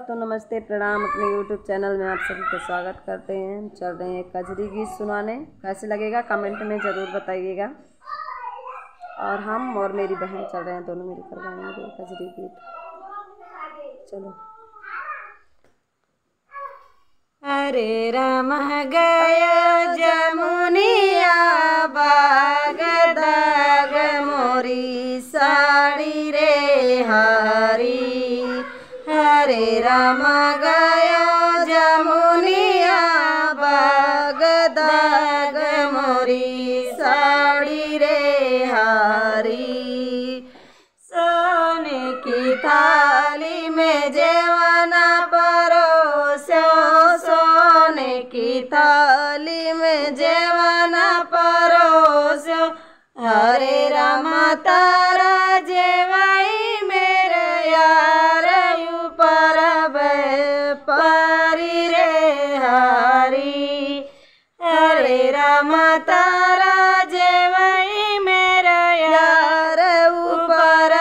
दोस्तों नमस्ते प्रणाम। अपने YouTube चैनल में आप सभी का स्वागत करते हैं। हम चल रहे हैं कजरी गीत सुनाने। कैसे लगेगा कमेंट में ज़रूर बताइएगा। और हम और मेरी बहन चल रहे हैं, दोनों मिलकर गाएंगे कजरी गीत। चलो। हरे राम गया जमुनिया बाग दाग मोरी साड़ी रे हरी। हरे राम गया जमुनिया बाग दाग मोरी साड़ी रे हरी। सोने की थाली में जेवना परोसो, सोने की थाली में जेवना परोसो। हरे राम तारा जेवाई मेरे यार ऊपर पारी रे हरी। हरे राम तारा जेवाई मेरा यार ऊपर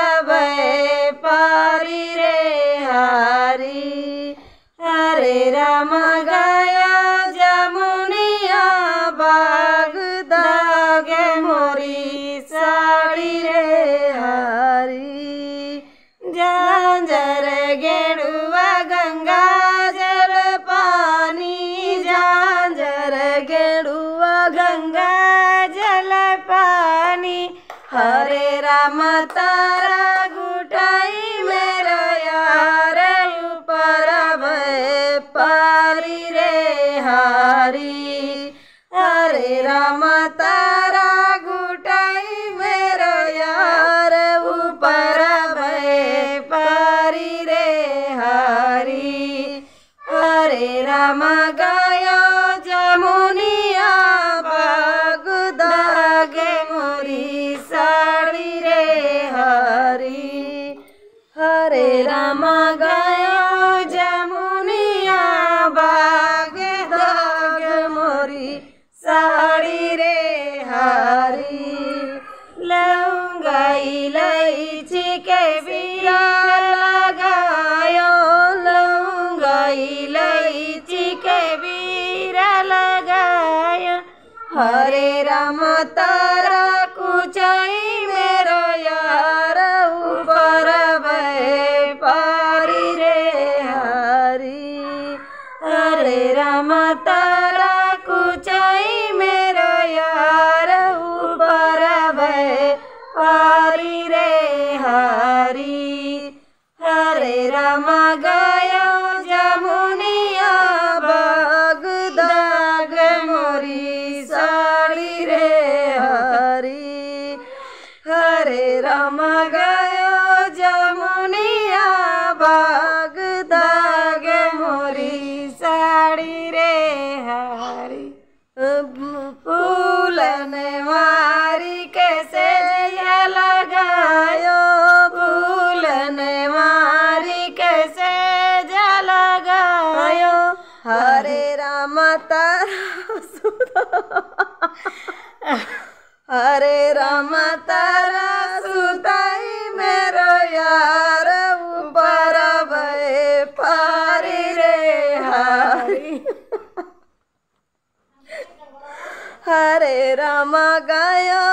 पारी रे हरी। हरे राम गया जमुनिया बाग दाग मोरी साड़ी रे हरी। झांझर गेड़ुआ गंगा जल पानी, झांझर गेड़ुआ गंगा जल पानी। हरे राम तारा गुटाई मेरा यार ऊपर पारी रे हरी। हरे राम तारा गुटाई मेरा यार ऊपर पारी रे हरी। हरे राम गया जमुनिया बाग दाग मोरी साड़ी रे हरी। हरे राम गया जमुनिया बाग दाग मोरी साड़ी रे हरी। लौंगा इलायची के बीरा लगायो, लौंगा इलायची के बीरा लगायो। हरे राम तारा कुचाई मेरो यार ऊपर पारी रे हरी। हरे राम तारा कुचाई मेरो यार ऊपर पारी रे हरी। हरे राम गया जमुनिया बाग दाग मोरी साड़ी रे हरी। हरे राम गया जमुनिया बाग दाग मोरी साड़ी रे हरी। फूलन मारी कैसे लगायो, फूलन मारी कैसे लगायो। हरे राम तारा हरे राम तारा सुताई मेरो यार ऊपर पारी रे हरी। हरे राम गया